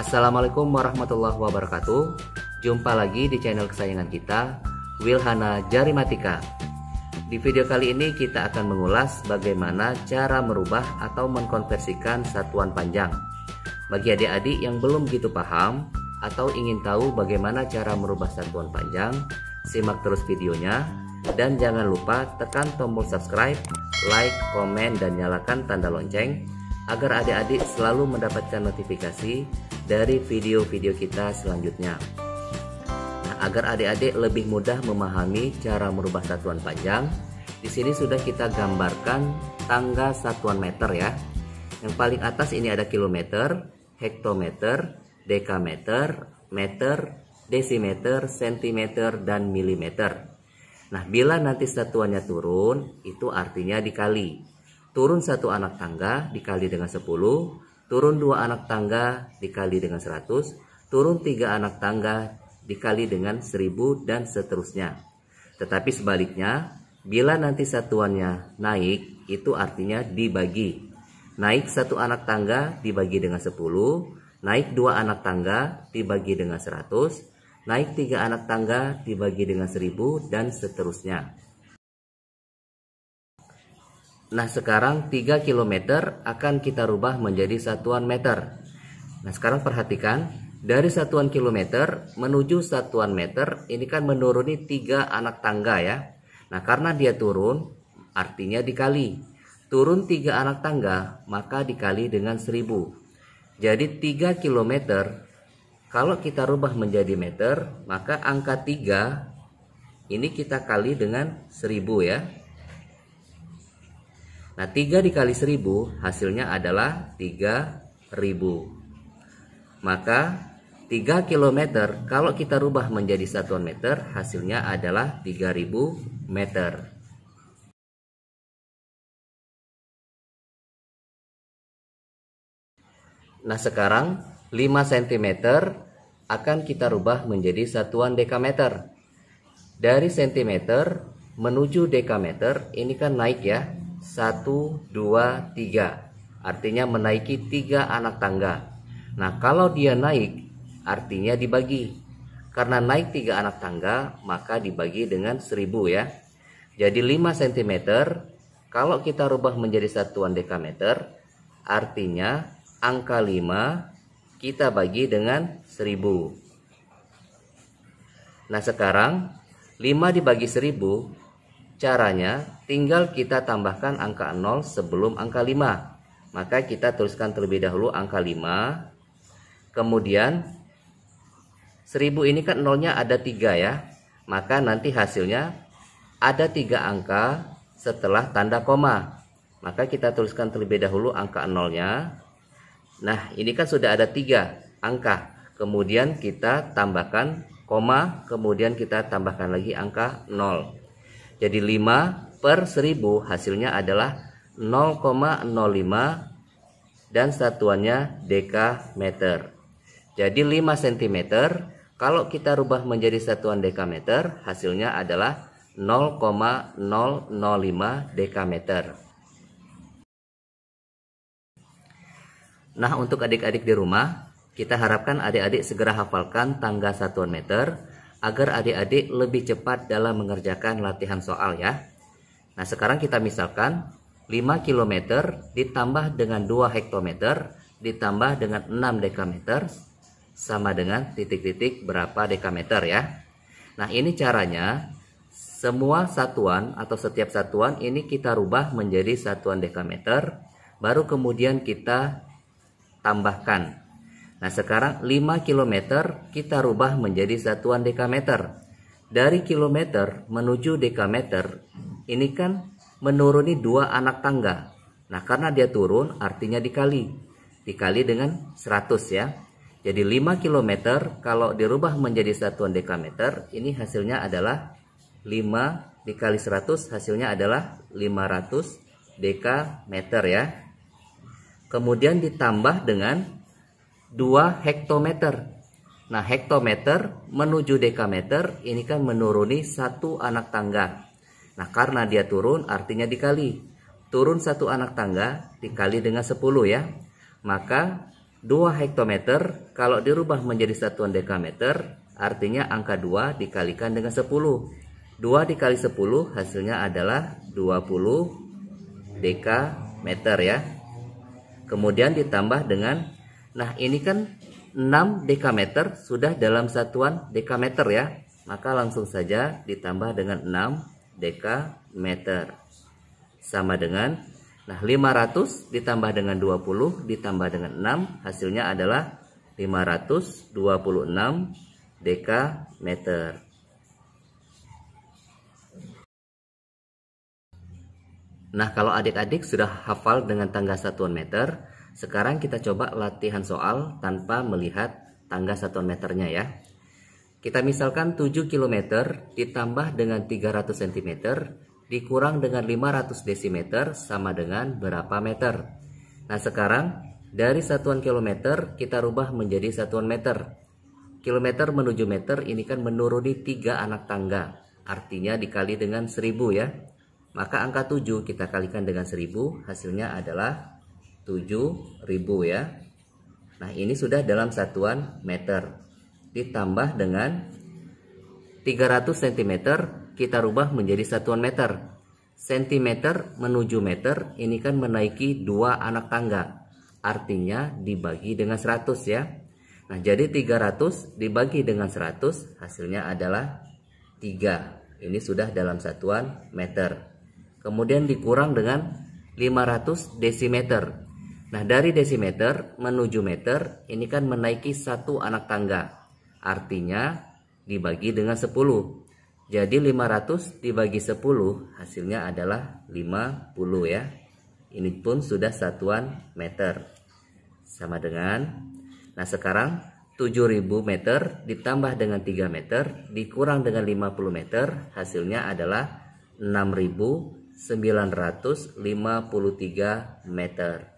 Assalamualaikum warahmatullahi wabarakatuh. Jumpa lagi di channel kesayangan kita, Wilhana Jarimatika. Di video kali ini kita akan mengulas bagaimana cara merubah atau mengkonversikan satuan panjang. Bagi adik-adik yang belum begitu paham atau ingin tahu bagaimana cara merubah satuan panjang, simak terus videonya dan jangan lupa tekan tombol subscribe, like, komen, dan nyalakan tanda lonceng agar adik-adik selalu mendapatkan notifikasi dari video-video kita selanjutnya. Nah, agar adik-adik lebih mudah memahami cara merubah satuan panjang, di sini sudah kita gambarkan tangga satuan meter ya. Yang paling atas ini ada kilometer, hektometer, dekameter, meter, desimeter, sentimeter, dan milimeter. Nah, bila nanti satuannya turun, itu artinya dikali. Turun satu anak tangga dikali dengan 10, turun 2 anak tangga dikali dengan 100, turun 3 anak tangga dikali dengan 1000, dan seterusnya. Tetapi sebaliknya, bila nanti satuannya naik, itu artinya dibagi. Naik 1 anak tangga dibagi dengan 10, naik 2 anak tangga dibagi dengan 100, naik 3 anak tangga dibagi dengan 1000, dan seterusnya. Nah, sekarang 3 km akan kita rubah menjadi satuan meter. Nah, sekarang perhatikan, dari satuan kilometer menuju satuan meter ini kan menuruni 3 anak tangga ya. Nah, karena dia turun artinya dikali. Turun 3 anak tangga maka dikali dengan 1000. Jadi 3 km kalau kita rubah menjadi meter, maka angka 3 ini kita kali dengan 1000 ya. Nah, 3 dikali 1000 hasilnya adalah 3000. Maka 3 km kalau kita rubah menjadi satuan meter hasilnya adalah 3000 meter. Nah, sekarang 5 cm akan kita rubah menjadi satuan dekameter. Dari sentimeter menuju dekameter ini kan naik ya. 1, 2, 3. Artinya menaiki 3 anak tangga. Nah, kalau dia naik artinya dibagi. Karena naik 3 anak tangga maka dibagi dengan 1000 ya. Jadi 5 cm kalau kita rubah menjadi satuan dekameter artinya angka 5 kita bagi dengan 1000. Nah, sekarang 5 dibagi 1000, caranya tinggal kita tambahkan angka 0 sebelum angka 5. Maka kita tuliskan terlebih dahulu angka 5. Kemudian 1000 ini kan nolnya ada 3 ya. Maka nanti hasilnya ada 3 angka setelah tanda koma. Maka kita tuliskan terlebih dahulu angka 0-nya. Nah, ini kan sudah ada 3 angka. Kemudian kita tambahkan koma, kemudian kita tambahkan lagi angka 0. Jadi 5 per 1000 hasilnya adalah 0,05 dan satuannya dekameter. Jadi 5 cm kalau kita rubah menjadi satuan dekameter hasilnya adalah 0,005 dekameter. Nah, untuk adik-adik di rumah, kita harapkan adik-adik segera hafalkan tangga satuan meter agar adik-adik lebih cepat dalam mengerjakan latihan soal ya. Nah, sekarang kita misalkan 5 km ditambah dengan 2 hektometer ditambah dengan 6 dekameter sama dengan titik-titik berapa dekameter ya. Nah, ini caranya semua satuan atau setiap satuan ini kita rubah menjadi satuan dekameter, baru kemudian kita tambahkan. Nah, sekarang 5 km kita rubah menjadi satuan dekameter. Dari kilometer menuju dekameter ini kan menuruni 2 anak tangga. Nah, karena dia turun artinya dikali. Dikali dengan 100 ya. Jadi 5 km kalau dirubah menjadi satuan dekameter, ini hasilnya adalah 5 dikali 100 hasilnya adalah 500 dekameter ya. Kemudian ditambah dengan 2 hektometer. Nah, hektometer menuju dekameter ini kan menuruni 1 anak tangga. Nah, karena dia turun artinya dikali. Turun 1 anak tangga dikali dengan 10 ya. Maka 2 hektometer kalau dirubah menjadi satuan dekameter, artinya angka 2 dikalikan dengan 10. 2 dikali 10 hasilnya adalah 20 dekameter ya. Kemudian ditambah dengan, nah ini kan 6 dekameter sudah dalam satuan dekameter ya. Maka langsung saja ditambah dengan 6 dekameter. Sama dengan, nah 500 ditambah dengan 20 ditambah dengan 6 hasilnya adalah 526 dekameter. Nah, kalau adik-adik sudah hafal dengan tangga satuan meter, sekarang kita coba latihan soal tanpa melihat tangga satuan meternya ya. Kita misalkan 7 km ditambah dengan 300 cm dikurang dengan 500 desimeter sama dengan berapa meter. Nah, sekarang dari satuan kilometer kita rubah menjadi satuan meter. Kilometer menuju meter ini kan menuruni 3 anak tangga, artinya dikali dengan 1000 ya. Maka angka 7 kita kalikan dengan 1000, hasilnya adalah 7000 ya. Nah, ini sudah dalam satuan meter. Ditambah dengan 300 cm kita rubah menjadi satuan meter. Sentimeter menuju meter ini kan menaiki 2 anak tangga, artinya dibagi dengan 100 ya. Nah, jadi 300 dibagi dengan 100 hasilnya adalah 3. Ini sudah dalam satuan meter. Kemudian dikurang dengan 500 desimeter. Nah, dari desimeter menuju meter ini kan menaiki 1 anak tangga, artinya dibagi dengan 10. Jadi 500 dibagi 10 hasilnya adalah 50 ya. Ini pun sudah satuan meter. Sama dengan, nah sekarang 7000 meter ditambah dengan 3 meter dikurang dengan 50 meter hasilnya adalah 6953 meter.